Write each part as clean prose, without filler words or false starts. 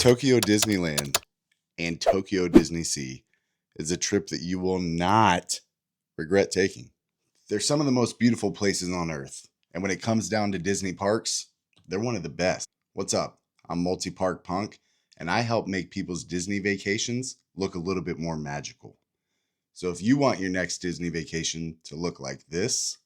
Tokyo Disneyland and Tokyo Disney Sea is a trip that you will not regret taking. They're some of the most beautiful places on earth. And when it comes down to Disney parks, they're one of the best. What's up? I'm Multi Park Punk, and I help make people's Disney vacations look a little bit more magical. So if you want your next Disney vacation to look like this,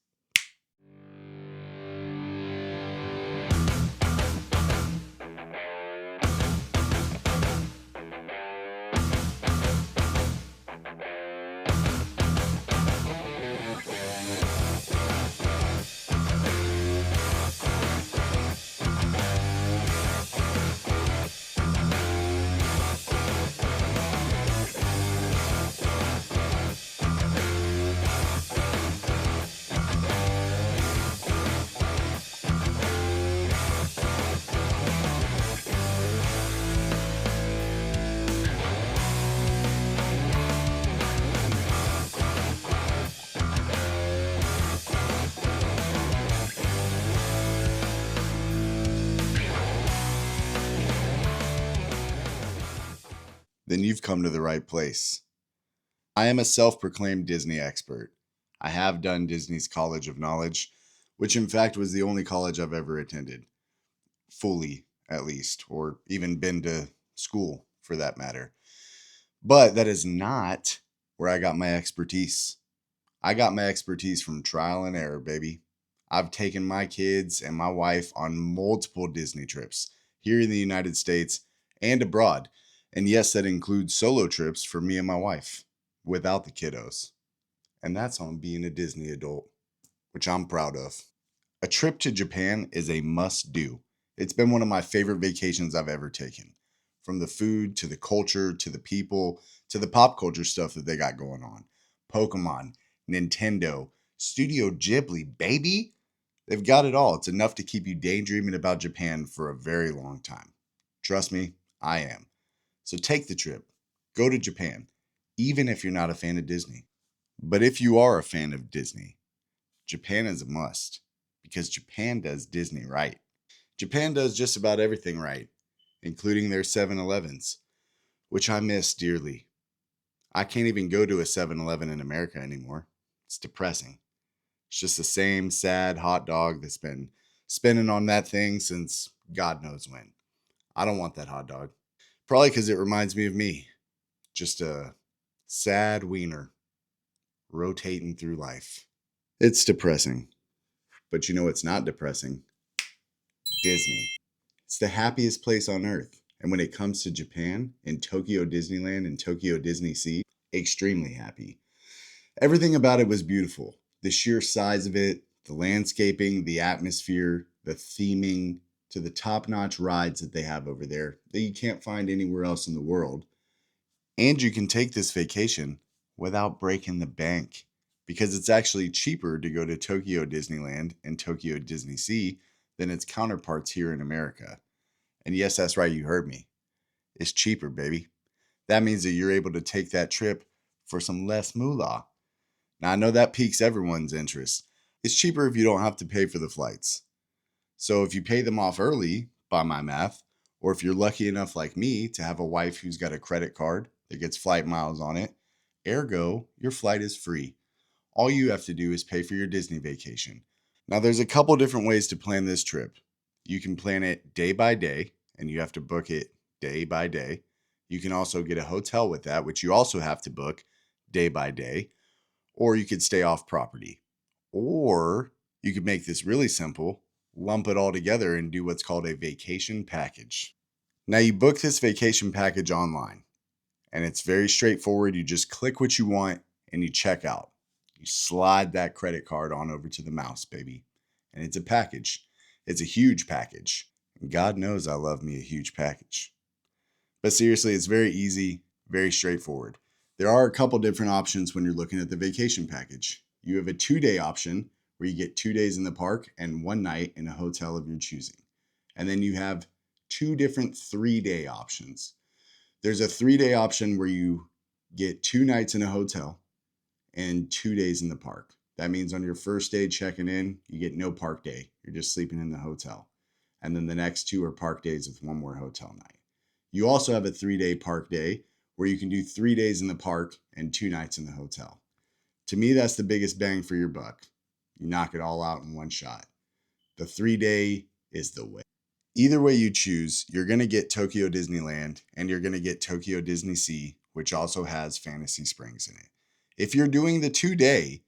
then you've come to the right place. I am a self-proclaimed Disney expert. I have done Disney's College of Knowledge, which in fact was the only college I've ever attended, fully at least, or even been to school for that matter. But that is not where I got my expertise. I got my expertise from trial and error, baby. I've taken my kids and my wife on multiple Disney trips here in the United States and abroad. And yes, that includes solo trips for me and my wife without the kiddos. And that's on being a Disney adult, which I'm proud of. A trip to Japan is a must do. It's been one of my favorite vacations I've ever taken. From the food to the culture to the people to the pop culture stuff that they got going on. Pokemon, Nintendo, Studio Ghibli, baby. They've got it all. It's enough to keep you daydreaming about Japan for a very long time. Trust me, I am. So take the trip. Go to Japan, even if you're not a fan of Disney. But if you are a fan of Disney, Japan is a must because Japan does Disney right. Japan does just about everything right, including their 7-Elevens, which I miss dearly. I can't even go to a 7-Eleven in America anymore. It's depressing. It's just the same sad hot dog that's been spinning on that thing since God knows when. I don't want that hot dog. Probably because it reminds me of me. Just a sad wiener rotating through life. It's depressing. But you know what's not depressing? Disney. It's the happiest place on earth. And when it comes to Japan and Tokyo Disneyland and Tokyo Disney Sea, extremely happy. Everything about it was beautiful. The sheer size of it, the landscaping, the atmosphere, the theming, to the top-notch rides that they have over there that you can't find anywhere else in the world. And you can take this vacation without breaking the bank because it's actually cheaper to go to Tokyo Disneyland and Tokyo Disney Sea than its counterparts here in America. And yes, that's right, you heard me. It's cheaper, baby. That means that you're able to take that trip for some less moolah. Now, I know that piques everyone's interest. It's cheaper if you don't have to pay for the flights. So if you pay them off early, by my math, or if you're lucky enough like me to have a wife who's got a credit card that gets flight miles on it, ergo, your flight is free. All you have to do is pay for your Disney vacation. Now, there's a couple different ways to plan this trip. You can plan it day by day, and you have to book it day by day. You can also get a hotel with that, which you also have to book day by day. Or you could stay off property. Or you could make this really simple, lump it all together and do what's called a vacation package. Now, you book this vacation package online, and it's very straightforward. You just click what you want and you check out. You slide that credit card on over to the mouse, baby. And it's a package. It's a huge package. And God knows I love me a huge package. But seriously, it's very easy, very straightforward. There are a couple different options when you're looking at the vacation package. You have a 2-day option where you get 2 days in the park and 1 night in a hotel of your choosing. And then you have 2 different 3-day options. There's a 3-day option where you get 2 nights in a hotel and 2 days in the park. That means on your first day checking in, you get no park day. You're just sleeping in the hotel. And then the next 2 are park days with 1 more hotel night. You also have a 3-day park day where you can do 3 days in the park and 2 nights in the hotel. To me, that's the biggest bang for your buck. You knock it all out in one shot. The 3-day is the way. Either way you choose, you're going to get Tokyo Disneyland and you're going to get Tokyo Disney Sea, which also has Fantasy Springs in it. If you're doing the 2-day,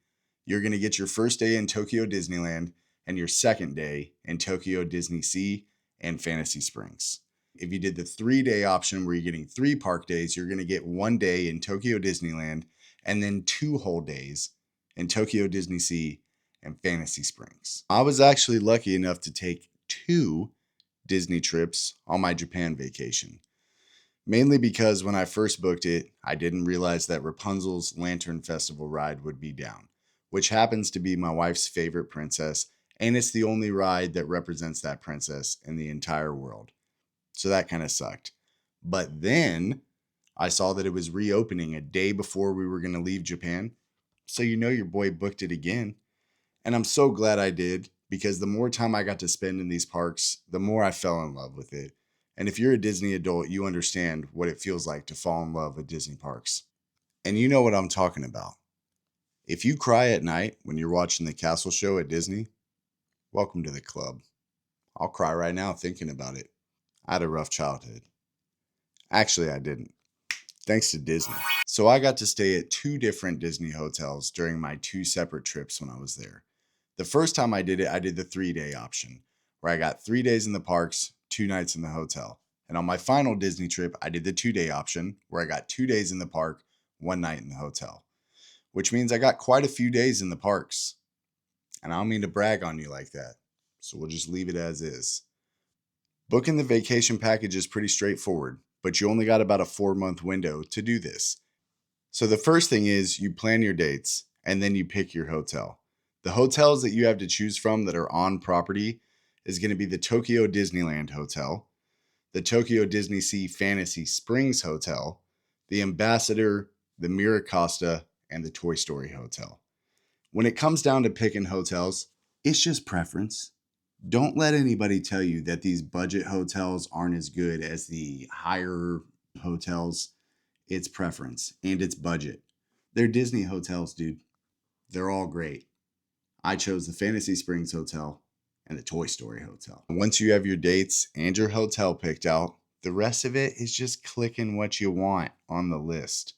you're going to get your first day in Tokyo Disneyland and your second day in Tokyo Disney Sea and Fantasy Springs. If you did the 3-day option where you're getting 3 park days, you're going to get 1 day in Tokyo Disneyland and then 2 whole days in Tokyo Disney Sea and Fantasy Springs. I was actually lucky enough to take 2 Disney trips on my Japan vacation. Mainly because when I first booked it, I didn't realize that Rapunzel's Lantern Festival ride would be down, which happens to be my wife's favorite princess, and it's the only ride that represents that princess in the entire world. So that kind of sucked. But then I saw that it was reopening a day before we were going to leave Japan. So your boy booked it again. And I'm so glad I did, because the more time I got to spend in these parks, the more I fell in love with it. And if you're a Disney adult, you understand what it feels like to fall in love with Disney parks. And you know what I'm talking about. If you cry at night when you're watching the castle show at Disney, welcome to the club. I'll cry right now thinking about it. I had a rough childhood. Actually, I didn't. Thanks to Disney. So I got to stay at 2 different Disney hotels during my 2 separate trips when I was there. The first time I did it, I did the 3-day option, where I got 3 days in the parks, 2 nights in the hotel. And on my final Disney trip, I did the 2-day option, where I got 2 days in the park, 1 night in the hotel. Which means I got quite a few days in the parks. And I don't mean to brag on you like that, so we'll just leave it as is. Booking the vacation package is pretty straightforward, but you only got about a 4-month window to do this. So the first thing is you plan your dates and then you pick your hotel. The hotels that you have to choose from that are on property is going to be the Tokyo Disneyland Hotel, the Tokyo Disney Sea Fantasy Springs Hotel, the Ambassador, the Miracosta, and the Toy Story Hotel. When it comes down to picking hotels, it's just preference. Don't let anybody tell you that these budget hotels aren't as good as the higher hotels. It's preference and it's budget. They're Disney hotels, dude. They're all great. I chose the Fantasy Springs Hotel and the Toy Story Hotel. Once you have your dates and your hotel picked out, the rest of it is just clicking what you want on the list.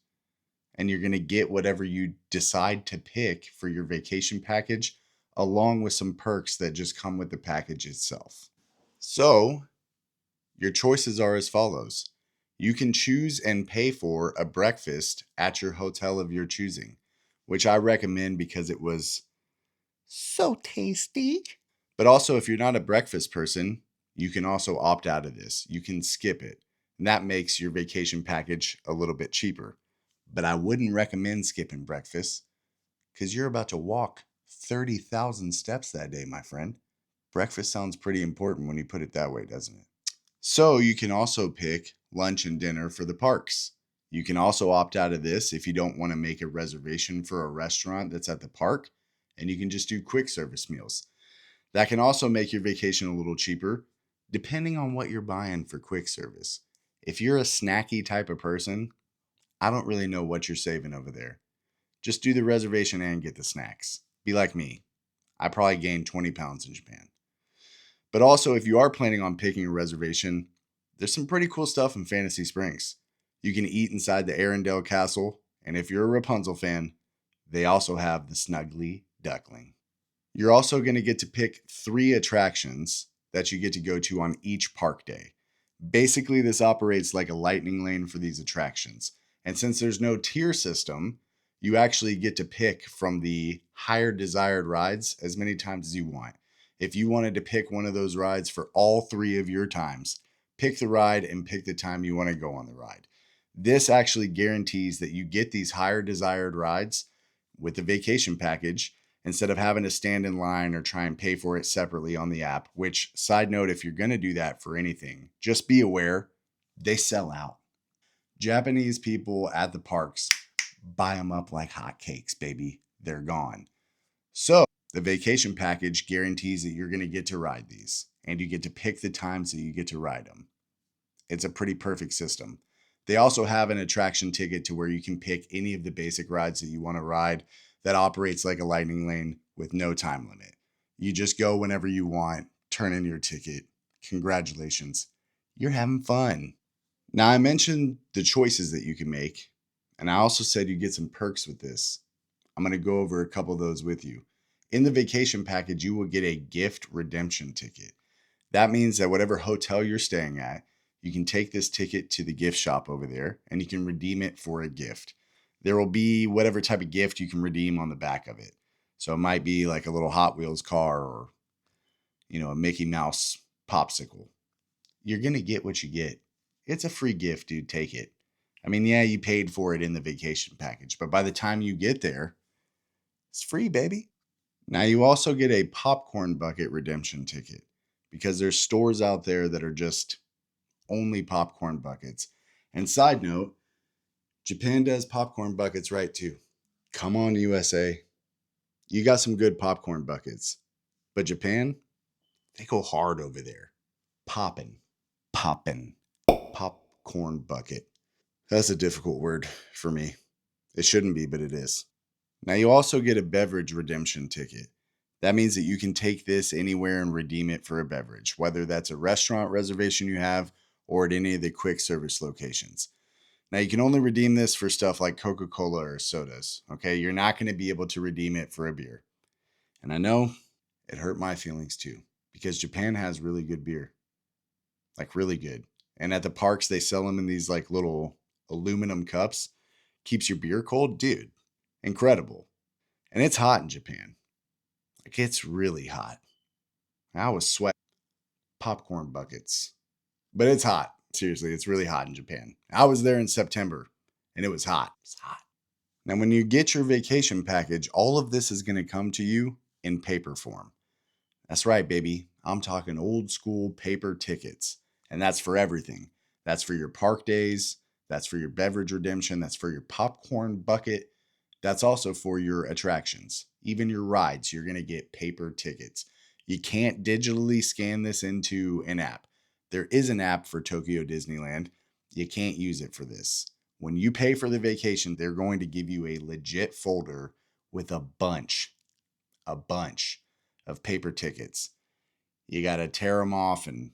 And you're going to get whatever you decide to pick for your vacation package, along with some perks that just come with the package itself. So, your choices are as follows. You can choose and pay for a breakfast at your hotel of your choosing, which I recommend because it was so tasty. But also, if you're not a breakfast person, you can also opt out of this. You can skip it. And that makes your vacation package a little bit cheaper. But I wouldn't recommend skipping breakfast because you're about to walk 30,000 steps that day, my friend. Breakfast sounds pretty important when you put it that way, doesn't it? So you can also pick lunch and dinner for the parks. You can also opt out of this if you don't want to make a reservation for a restaurant that's at the park, and you can just do quick service meals. That can also make your vacation a little cheaper, depending on what you're buying for quick service. If you're a snacky type of person, I don't really know what you're saving over there. Just do the reservation and get the snacks. Be like me. I probably gained 20 pounds in Japan. But also, if you are planning on picking a reservation, there's some pretty cool stuff in Fantasy Springs. You can eat inside the Arendelle Castle, and if you're a Rapunzel fan, they also have the Snuggly Duckling. You're also going to get to pick 3 attractions that you get to go to on each park day. Basically, this operates like a lightning lane for these attractions. And since there's no tier system, you actually get to pick from the higher desired rides as many times as you want. If you wanted to pick one of those rides for all 3 of your times, pick the ride and pick the time you want to go on the ride. This actually guarantees that you get these higher desired rides with the vacation package instead of having to stand in line or try and pay for it separately on the app, which, side note, if you're going to do that for anything, just be aware, they sell out. Japanese people at the parks buy them up like hotcakes, baby. They're gone. So the vacation package guarantees that you're going to get to ride these, and you get to pick the times that you get to ride them. It's a pretty perfect system. They also have an attraction ticket to where you can pick any of the basic rides that you want to ride that operates like a lightning lane with no time limit. You just go whenever you want, turn in your ticket. Congratulations. You're having fun. Now, I mentioned the choices that you can make, and I also said you get some perks with this. I'm going to go over a couple of those with you. In the vacation package, you will get a gift redemption ticket. That means that whatever hotel you're staying at, you can take this ticket to the gift shop over there and you can redeem it for a gift. There will be whatever type of gift you can redeem on the back of it. So it might be like a little Hot Wheels car or, a Mickey Mouse popsicle. You're going to get what you get. It's a free gift, dude. Take it. I mean, yeah, you paid for it in the vacation package, but by the time you get there, it's free, baby. Now, you also get a popcorn bucket redemption ticket because there's stores out there that are just only popcorn buckets. And side note, Japan does popcorn buckets right too. Come on, USA. You got some good popcorn buckets. But Japan, they go hard over there. Poppin', poppin', popcorn bucket. That's a difficult word for me. It shouldn't be, but it is. Now, you also get a beverage redemption ticket. That means that you can take this anywhere and redeem it for a beverage, whether that's a restaurant reservation you have or at any of the quick service locations. Now, you can only redeem this for stuff like Coca-Cola or sodas, okay? You're not going to be able to redeem it for a beer. And I know it hurt my feelings too, because Japan has really good beer, like really good. And at the parks, they sell them in these like little aluminum cups. Keeps your beer cold, dude. Incredible. And it's hot in Japan. Like it's really hot. I was sweating popcorn buckets. But it's hot. Seriously, it's really hot in Japan. I was there in September and it was hot. It's hot. Now, when you get your vacation package, all of this is going to come to you in paper form. That's right, baby. I'm talking old school paper tickets. And that's for everything. That's for your park days. That's for your beverage redemption. That's for your popcorn bucket. That's also for your attractions. Even your rides, you're going to get paper tickets. You can't digitally scan this into an app. There is an app for Tokyo Disneyland. You can't use it for this. When you pay for the vacation, they're going to give you a legit folder with a bunch of paper tickets. You got to tear them off and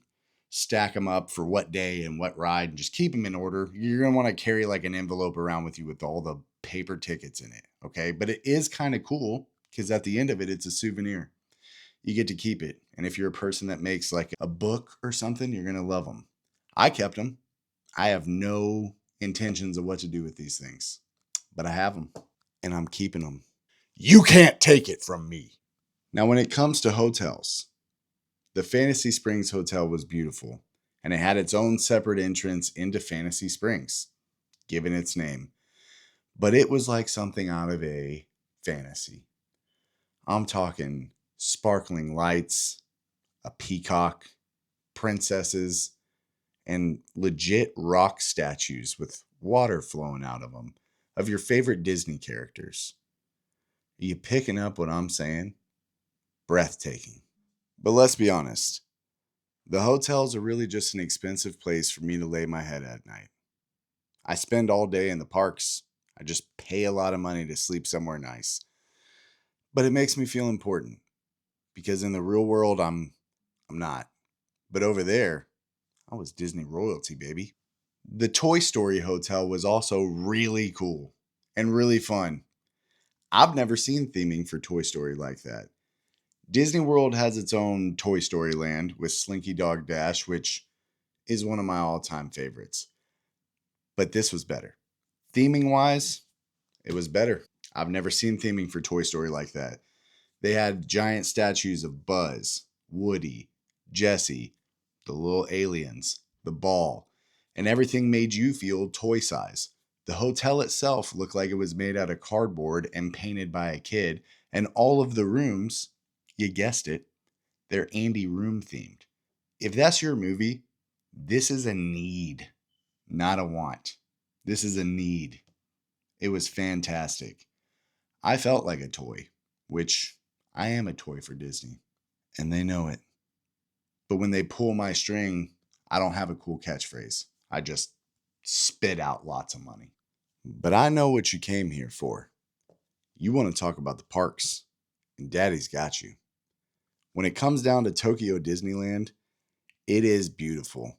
stack them up for what day and what ride and just keep them in order. You're going to want to carry like an envelope around with you with all the paper tickets in it. Okay. But it is kind of cool because at the end of it, it's a souvenir. You get to keep it. And if you're a person that makes like a book or something, you're going to love them. I kept them. I have no intentions of what to do with these things, but I have them and I'm keeping them. You can't take it from me. Now, when it comes to hotels, the Fantasy Springs Hotel was beautiful, and it had its own separate entrance into Fantasy Springs, given its name. But it was like something out of a fantasy. I'm talking sparkling lights, a peacock, princesses, and legit rock statues with water flowing out of them of your favorite Disney characters. Are you picking up what I'm saying? Breathtaking. But let's be honest. The hotels are really just an expensive place for me to lay my head at night. I spend all day in the parks. I just pay a lot of money to sleep somewhere nice. But it makes me feel important because in the real world I'm not. But over there, I was Disney royalty, baby. The Toy Story Hotel was also really cool and really fun. I've never seen theming for Toy Story like that. Disney World has its own Toy Story land with Slinky Dog Dash, which is one of my all-time favorites. But this was better. Theming wise, it was better. I've never seen theming for Toy Story like that. They had giant statues of Buzz, Woody, Jessie, the little aliens, the ball, and everything made you feel toy size. The hotel itself looked like it was made out of cardboard and painted by a kid, and all of the rooms, you guessed it, they're Andy Room themed. If that's your movie, this is a need, not a want. This is a need. It was fantastic. I felt like a toy, which I am a toy for Disney, and they know it. But when they pull my string, I don't have a cool catchphrase. I just spit out lots of money. But I know what you came here for. You want to talk about the parks, and Daddy's got you. When it comes down to Tokyo Disneyland, it is beautiful.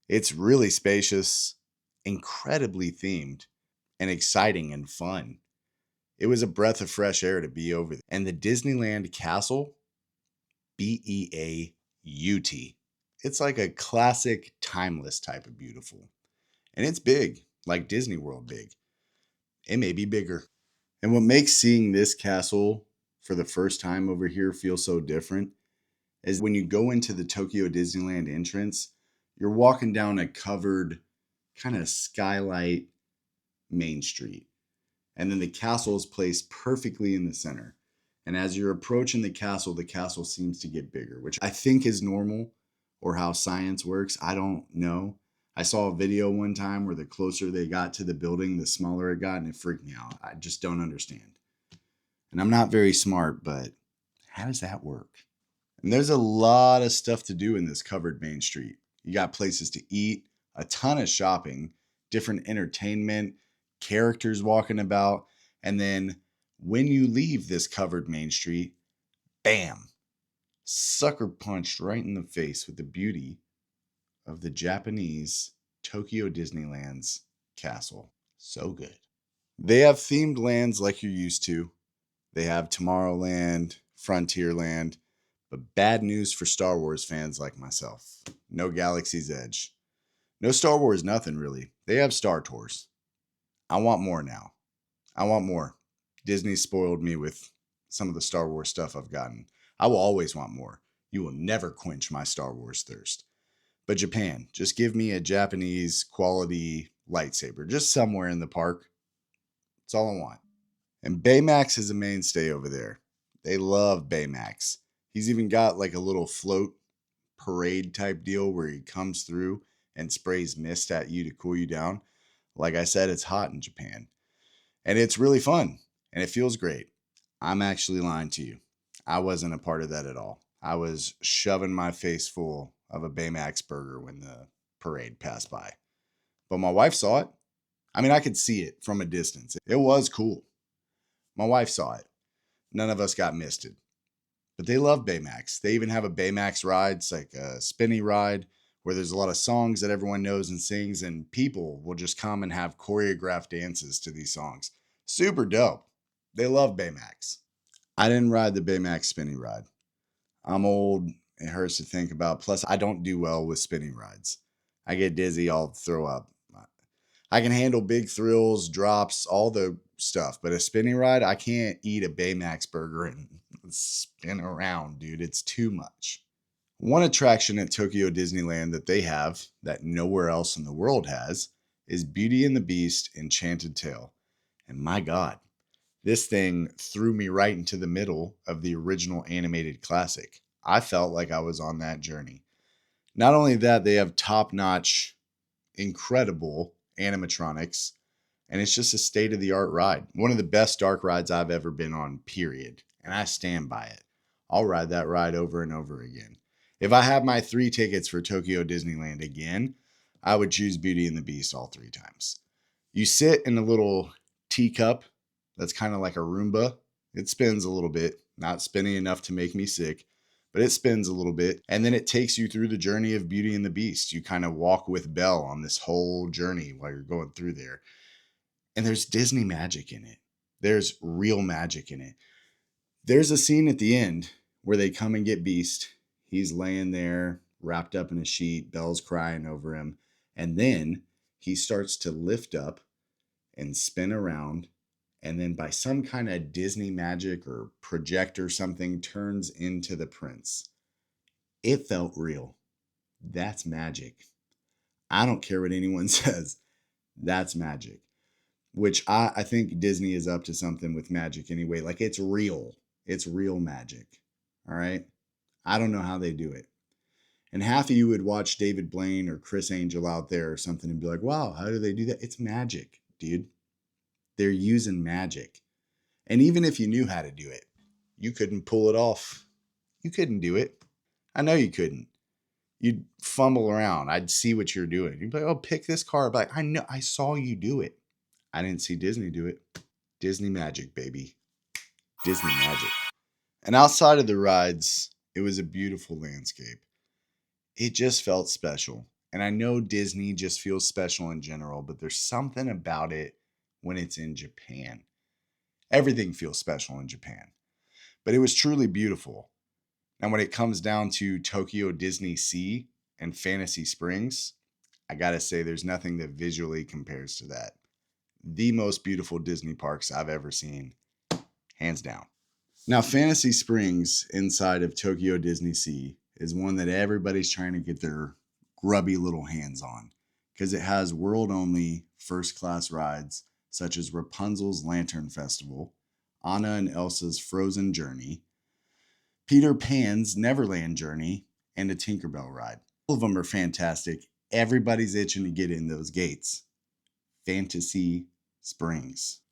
It's really spacious, incredibly themed, and exciting and fun. It was a breath of fresh air to be over there. And the Disneyland Castle, Beaut. It's like a classic, timeless type of beautiful. And it's big, like Disney World big. It may be bigger. And what makes seeing this castle for the first time over here feel so different is when you go into the Tokyo Disneyland entrance, you're walking down a covered kind of skylight main street. And then the castle is placed perfectly in the center. And as you're approaching the castle seems to get bigger, which I think is normal or how science works. I don't know. I saw a video one time where the closer they got to the building, the smaller it got, and it freaked me out. I just don't understand. And I'm not very smart, but how does that work? And there's a lot of stuff to do in this covered main street. You got places to eat, a ton of shopping, different entertainment, characters walking about. And then when you leave this covered main street, bam, sucker punched right in the face with the beauty of the Japanese Tokyo Disneyland's castle. So good. They have themed lands like you're used to. They have Tomorrowland, Frontierland, but bad news for Star Wars fans like myself. No Galaxy's Edge. No Star Wars nothing really. They have Star Tours. I want more now. I want more. Disney spoiled me with some of the Star Wars stuff I've gotten. I will always want more. You will never quench my Star Wars thirst. But Japan, just give me a Japanese quality lightsaber, just somewhere in the park. That's all I want. And Baymax is a mainstay over there. They love Baymax. He's even got like a little float parade type deal where he comes through and sprays mist at you to cool you down. Like I said, it's hot in Japan. And it's really fun. And it feels great. I'm actually lying to you. I wasn't a part of that at all. I was shoving my face full of a Baymax burger when the parade passed by. But my wife saw it. I mean, I could see it from a distance. It was cool. My wife saw it. None of us got misted. But they love Baymax. They even have a Baymax ride. It's like a spinny ride where there's a lot of songs that everyone knows and sings, and people will just come and have choreographed dances to these songs. Super dope. They love Baymax. I didn't ride the Baymax spinny ride. I'm old. It hurts to think about. Plus, I don't do well with spinning rides. I get dizzy. I'll throw up. I can handle big thrills, drops, all the stuff. But a spinning ride, I can't eat a Baymax burger and spin around, dude. It's too much. One attraction at Tokyo Disneyland that they have that nowhere else in the world has is Beauty and the Beast Enchanted Tale. And my God, this thing threw me right into the middle of the original animated classic. I felt like I was on that journey. Not only that, they have top-notch, incredible animatronics, and it's just a state-of-the-art ride. One of the best dark rides I've ever been on, period. And I stand by it. I'll ride that ride over and over again. If I had my 3 tickets for Tokyo Disneyland again, I would choose Beauty and the Beast all 3 times. You sit in a little teacup that's kind of like a Roomba. It spins a little bit, not spinning enough to make me sick, but it spins a little bit. And then it takes you through the journey of Beauty and the Beast. You kind of walk with Belle on this whole journey while you're going through there. And there's Disney magic in it. There's real magic in it. There's a scene at the end where they come and get Beast. He's laying there wrapped up in a sheet. Belle's crying over him. And then he starts to lift up and spin around. And then by some kind of Disney magic or projector something turns into the prince. It felt real. That's magic. I don't care what anyone says. That's magic. Which I think Disney is up to something with magic anyway. Like it's real. It's real magic. All right. I don't know how they do it. And half of you would watch David Blaine or Chris Angel out there or something and be like, wow, how do they do that? It's magic, dude. They're using magic. And even if you knew how to do it, you couldn't pull it off. You couldn't do it. I know you couldn't. You'd fumble around. I'd see what you're doing. You'd be like, oh, pick this car. I'd be like, I know, I saw you do it. I didn't see Disney do it. Disney magic, baby. Disney magic. And outside of the rides, it was a beautiful landscape. It just felt special. And I know Disney just feels special in general, but there's something about it when it's in Japan. Everything feels special in Japan. But it was truly beautiful. And when it comes down to Tokyo Disney Sea and Fantasy Springs, I gotta say there's nothing that visually compares to that. The most beautiful Disney parks I've ever seen, hands down. Now, Fantasy Springs inside of Tokyo Disney Sea is one that everybody's trying to get their grubby little hands on because it has world only first class rides such as Rapunzel's Lantern Festival, Anna and Elsa's Frozen Journey, Peter Pan's Neverland Journey, and a Tinkerbell ride. All of them are fantastic. Everybody's itching to get in those gates. Fantasy Springs.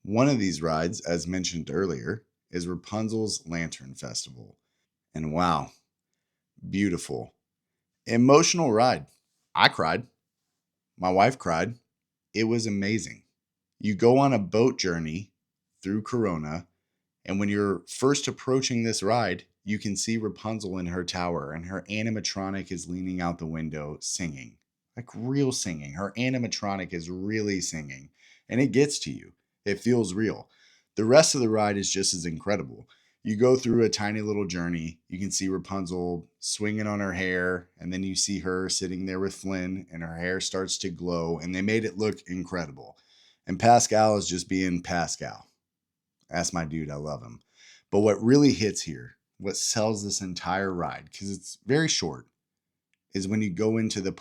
One of these rides, as mentioned earlier, is Rapunzel's Lantern Festival. And wow, beautiful. Emotional ride. I cried. My wife cried. It was amazing. You go on a boat journey through Corona, and when you're first approaching this ride, you can see Rapunzel in her tower, and her animatronic is leaning out the window singing. Like real singing. Her animatronic is really singing, and it gets to you. It feels real. The rest of the ride is just as incredible. You go through a tiny little journey. You can see Rapunzel swinging on her hair, and then you see her sitting there with Flynn, and her hair starts to glow, and they made it look incredible. And Pascal is just being Pascal. That's my dude. I love him. But what really hits here, what sells this entire ride, because it's very short, is when you go into the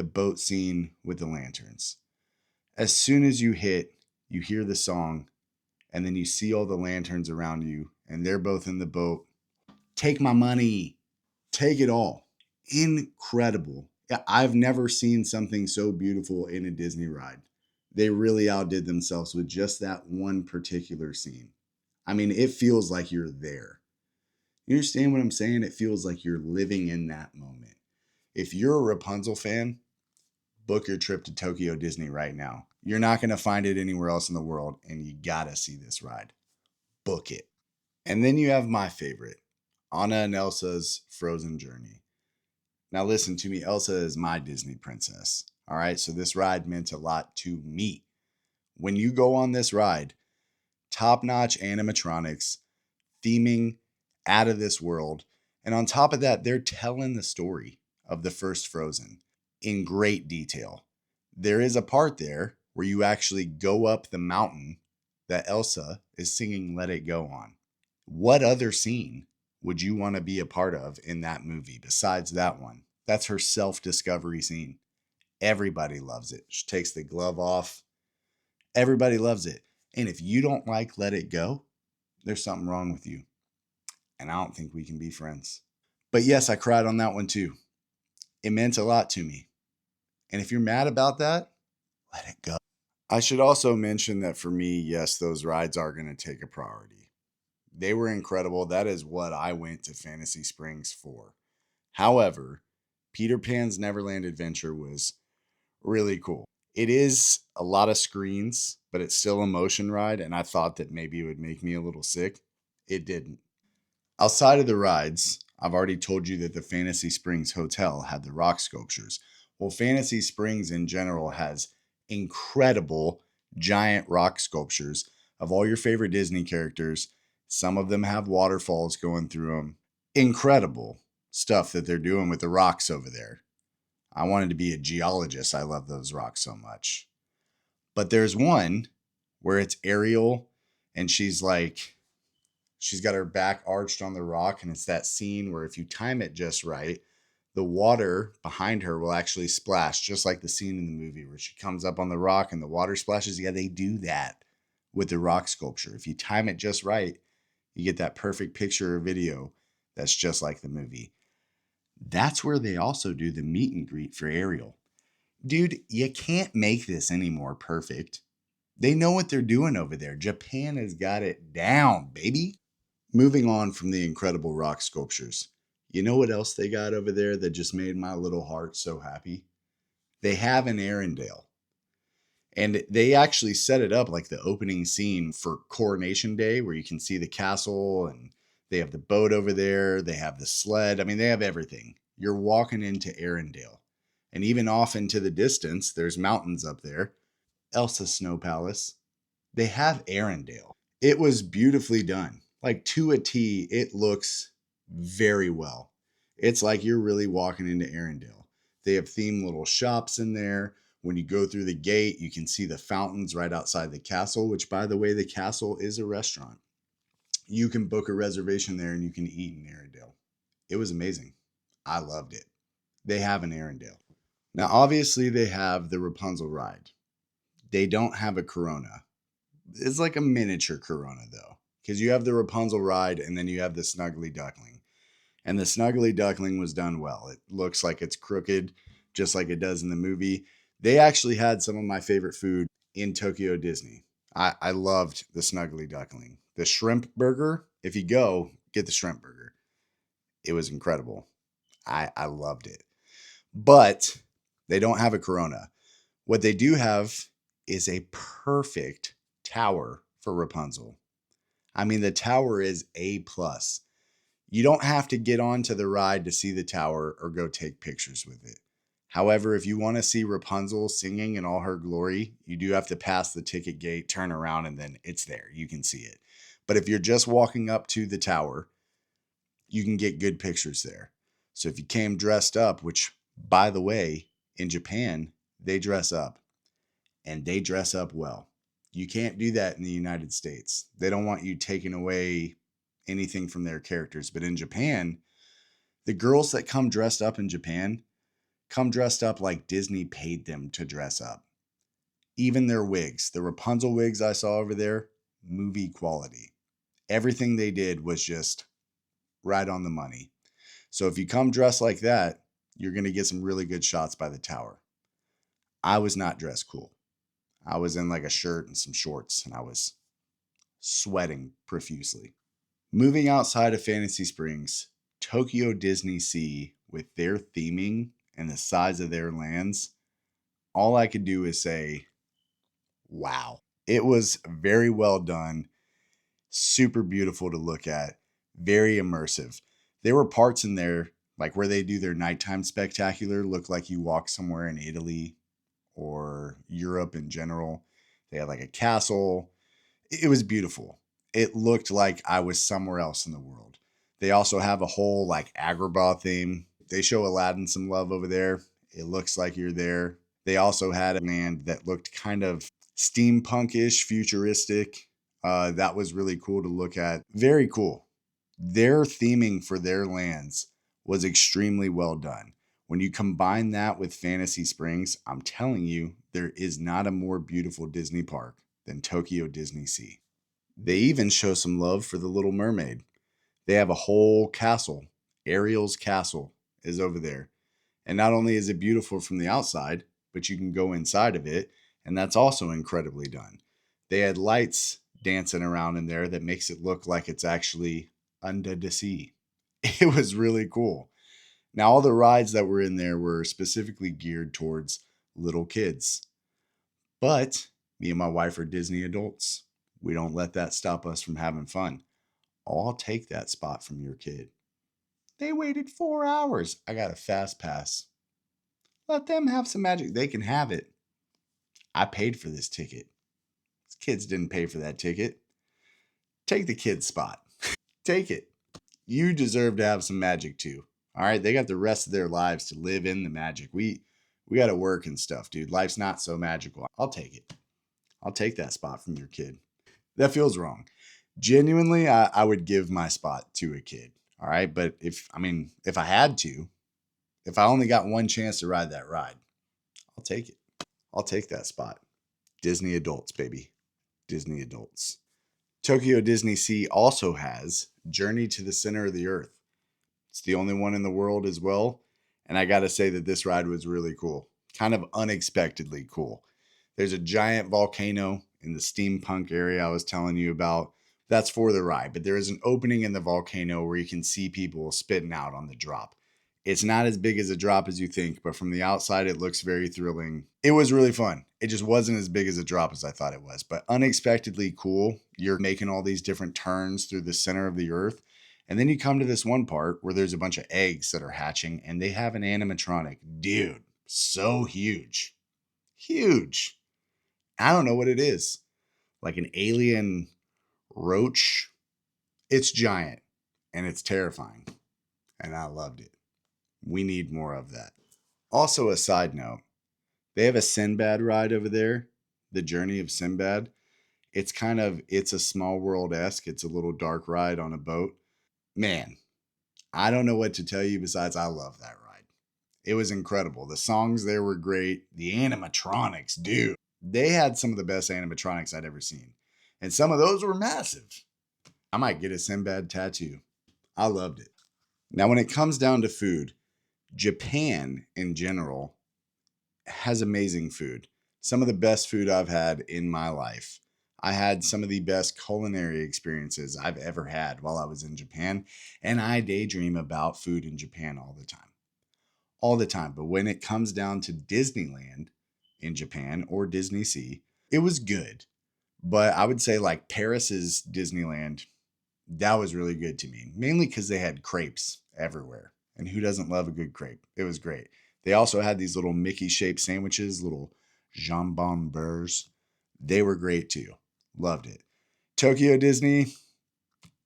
boat scene with the lanterns. As soon as you hear the song, and then you see all the lanterns around you, and they're both in the boat. Take my money. Take it all. Incredible. Yeah, I've never seen something so beautiful in a Disney ride. They really outdid themselves with just that one particular scene. I mean, it feels like you're there. You understand what I'm saying? It feels like you're living in that moment. If you're a Rapunzel fan, book your trip to Tokyo Disney right now. You're not going to find it anywhere else in the world, and you got to see this ride. Book it. And then you have my favorite, Anna and Elsa's Frozen Journey. Now, listen to me. Elsa is my Disney princess. All right. So this ride meant a lot to me. When you go on this ride, top notch animatronics, theming out of this world. And on top of that, they're telling the story of the first Frozen in great detail. There is a part there where you actually go up the mountain that Elsa is singing Let It Go on. What other scene would you want to be a part of in that movie besides that one? That's her self-discovery scene. Everybody loves it. She takes the glove off. Everybody loves it. And if you don't like Let It Go, there's something wrong with you. And I don't think we can be friends. But yes, I cried on that one too. It meant a lot to me. And if you're mad about that, let it go. I should also mention that for me, yes, those rides are going to take a priority. They were incredible. That is what I went to Fantasy Springs for. However, Peter Pan's Neverland Adventure was really cool. It is a lot of screens, but it's still a motion ride, and I thought that maybe it would make me a little sick. It didn't. Outside of the rides, I've already told you that the Fantasy Springs Hotel had the rock sculptures. Well, Fantasy Springs in general has incredible giant rock sculptures of all your favorite Disney characters. Some of them have waterfalls going through them. Incredible stuff that they're doing with the rocks over there. I wanted to be a geologist. I love those rocks so much. But there's one where it's Ariel and she's got her back arched on the rock, and it's that scene where if you time it just right, the water behind her will actually splash, just like the scene in the movie where she comes up on the rock and the water splashes. Yeah, they do that with the rock sculpture. If you time it just right, you get that perfect picture or video that's just like the movie. That's where they also do the meet and greet for Ariel. Dude, you can't make this any more perfect. They know what they're doing over there. Japan has got it down, baby. Moving on from the incredible rock sculptures, You know what else they got over there that just made my little heart so happy? They have an Arendelle. And they actually set it up like the opening scene for Coronation Day, where you can see the castle and they have the boat over there. They have the sled. I mean, they have everything. You're walking into Arendelle. And even off into the distance, there's mountains up there. Elsa Snow Palace. They have Arendelle. It was beautifully done. Like to a T, it looks very well. It's like you're really walking into Arendelle. They have themed little shops in there. When you go through the gate, you can see the fountains right outside the castle, which, by the way, the castle is a restaurant. You can book a reservation there and you can eat in Arendelle. It was amazing. I loved it. They have an Arendelle. Now, obviously, they have the Rapunzel ride. They don't have a Corona. It's like a miniature Corona, though, because you have the Rapunzel ride and then you have the Snuggly Duckling. And the Snuggly Duckling was done well. It looks like it's crooked, just like it does in the movie. They actually had some of my favorite food in Tokyo Disney. I loved the Snuggly Duckling. The shrimp burger, if you go, get the shrimp burger. It was incredible. I loved it. But they don't have a Corona. What they do have is a perfect tower for Rapunzel. I mean, the tower is A plus. You don't have to get onto the ride to see the tower or go take pictures with it. However, if you want to see Rapunzel singing in all her glory, you do have to pass the ticket gate, turn around, and then it's there. You can see it. But if you're just walking up to the tower, you can get good pictures there. So if you came dressed up, which, by the way, in Japan, they dress up and they dress up well. You can't do that in the United States. They don't want you taking away anything from their characters. But in Japan, the girls that come dressed up in Japan come dressed up like Disney paid them to dress up. Even their wigs, the Rapunzel wigs I saw over there, movie quality. Everything they did was just right on the money. So if you come dressed like that, you're going to get some really good shots by the tower. I was not dressed cool. I was in like a shirt and some shorts, and I was sweating profusely. Moving outside of Fantasy Springs, Tokyo Disney Sea, with their theming and the size of their lands, all I could do is say, wow. It was very well done, super beautiful to look at, very immersive. There were parts in there, like where they do their nighttime spectacular, look like you walk somewhere in Italy or Europe in general. They had like a castle. It was beautiful. It looked like I was somewhere else in the world. They also have a whole like Agrabah theme. They show Aladdin some love over there. It looks like you're there. They also had a land that looked kind of steampunkish, futuristic. That was really cool to look at. Very cool. Their theming for their lands was extremely well done. When you combine that with Fantasy Springs, I'm telling you, there is not a more beautiful Disney park than Tokyo Disney Sea. They even show some love for the Little Mermaid. They have a whole castle. Ariel's castle is over there. And not only is it beautiful from the outside, but you can go inside of it, and that's also incredibly done. They had lights dancing around in there that makes it look like it's actually under the sea. It was really cool. Now, all the rides that were in there were specifically geared towards little kids. But me and my wife are Disney adults. We don't let that stop us from having fun. I'll take that spot from your kid. They waited 4 hours. I got a fast pass. Let them have some magic. They can have it. I paid for this ticket. These kids didn't pay for that ticket. Take the kid's spot. Take it. You deserve to have some magic too. All right, they got the rest of their lives to live in the magic. We got to work and stuff, dude. Life's not so magical. I'll take it. I'll take that spot from your kid. That feels wrong. Genuinely, I would give my spot to a kid. All right, but if I had to, if I only got one chance to ride that ride, I'll take it. I'll take that spot. Disney adults, baby. Disney adults. Tokyo Disney Sea also has Journey to the Center of the Earth. It's the only one in the world as well. And I got to say that this ride was really cool. Kind of unexpectedly cool. There's a giant volcano in the steampunk area I was telling you about That's for the ride, but there is an opening in the volcano where you can see people spitting out on the drop. It's not as big as a drop as you think, but from the outside, it looks very thrilling. It was really fun. It just wasn't as big as a drop as I thought it was, but unexpectedly cool. You're making all these different turns through the center of the earth. And then you come to this one part where there's a bunch of eggs that are hatching and they have an animatronic. Dude, so huge. Huge. I don't know what it is. Like an alien roach. It's giant and it's terrifying. And I loved it. We need more of that. Also, a side note, they have a Sinbad ride over there, the Journey of Sinbad. It's a small world-esque. It's a little dark ride on a boat. Man, I don't know what to tell you besides I love that ride. It was incredible. The songs there were great. The animatronics, dude. They had some of the best animatronics I'd ever seen. And some of those were massive. I might get a Sinbad tattoo. I loved it. Now, when it comes down to food, Japan in general has amazing food. Some of the best food I've had in my life. I had some of the best culinary experiences I've ever had while I was in Japan, and I daydream about food in Japan all the time. All the time. But when it comes down to Disneyland in Japan or Disney Sea, it was good. But I would say like Paris's Disneyland, that was really good to me, mainly because they had crepes everywhere. And who doesn't love a good crepe? It was great. They also had these little Mickey shaped sandwiches, little jambon beurres. They were great too. Loved it. Tokyo Disney,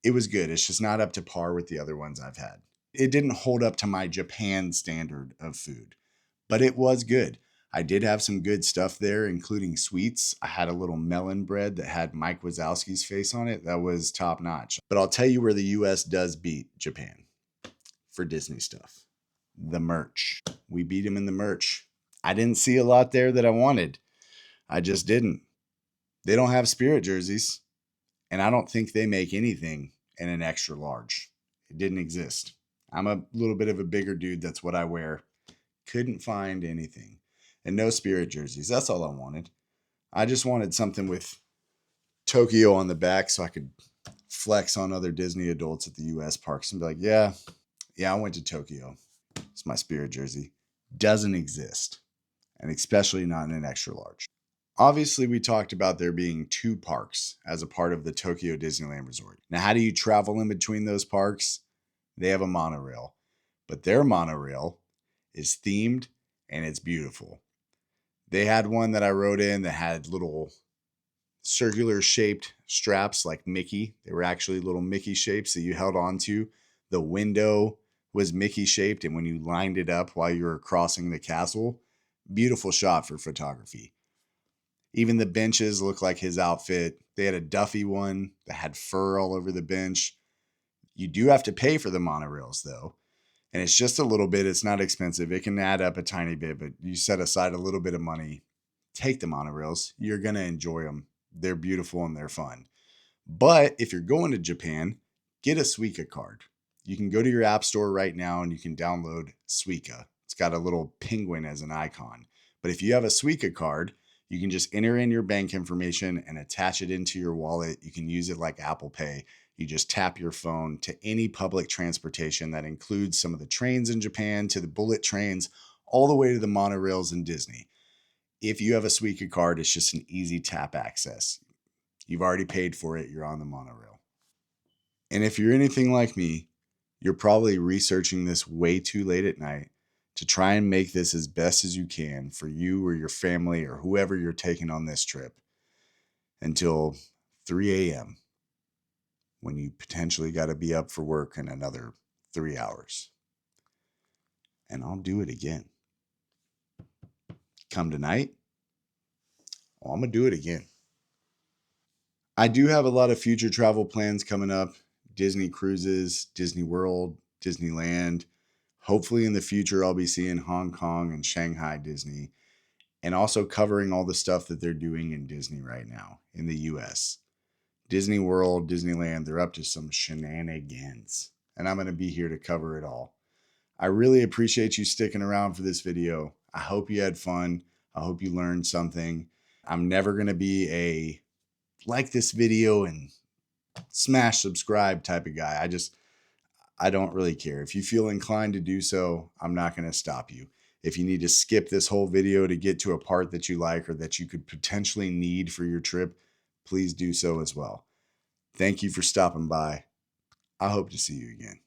it was good. It's just not up to par with the other ones I've had. It didn't hold up to my Japan standard of food, but it was good. I did have some good stuff there, including sweets. I had a little melon bread that had Mike Wazowski's face on it. That was top notch. But I'll tell you where the US does beat Japan for Disney stuff. The merch. We beat them in the merch. I didn't see a lot there that I wanted. I just didn't. They don't have Spirit jerseys, and I don't think they make anything in an extra large. It didn't exist. I'm a little bit of a bigger dude. That's what I wear. Couldn't find anything. And no Spirit jerseys. That's all I wanted. I just wanted something with Tokyo on the back so I could flex on other Disney adults at the US parks and be like, yeah, I went to Tokyo. It's my Spirit jersey. Doesn't exist. And especially not in an extra large. Obviously, we talked about there being 2 parks as a part of the Tokyo Disneyland Resort. Now, how do you travel in between those parks? They have a monorail, but their monorail is themed and it's beautiful. They had one that I rode in that had little circular shaped straps like Mickey. They were actually little Mickey shapes that you held onto. The window was Mickey shaped, and when you lined it up while you were crossing the castle, beautiful shot for photography. Even the benches looked like his outfit. They had a Duffy one that had fur all over the bench. You do have to pay for the monorails though. And it's just a little bit. It's not expensive. It can add up a tiny bit, but you set aside a little bit of money. Take the monorails. You're going to enjoy them. They're beautiful and they're fun. But if you're going to Japan, get a Suica card. You can go to your app store right now and you can download Suica. It's got a little penguin as an icon. But if you have a Suica card, you can just enter in your bank information and attach it into your wallet. You can use it like Apple Pay. You just tap your phone to any public transportation that includes some of the trains in Japan, to the bullet trains, all the way to the monorails in Disney. If you have a Suica card, it's just an easy tap access. You've already paid for it. You're on the monorail. And if you're anything like me, you're probably researching this way too late at night to try and make this as best as you can for you or your family or whoever you're taking on this trip until 3 a.m. when you potentially got to be up for work in another 3 hours. And I'll do it again. Come tonight, I'm going to do it again. I do have a lot of future travel plans coming up. Disney cruises, Disney World, Disneyland. Hopefully in the future, I'll be seeing Hong Kong and Shanghai Disney, and also covering all the stuff that they're doing in Disney right now in the US. Disney World, Disneyland, they're up to some shenanigans, and I'm going to be here to cover it all. I really appreciate you sticking around for this video. I hope you had fun. I hope you learned something. I'm never going to be a like this video and smash subscribe type of guy. I don't really care. If you feel inclined to do so, I'm not going to stop you. If you need to skip this whole video to get to a part that you like or that you could potentially need for your trip, please do so as well. Thank you for stopping by. I hope to see you again.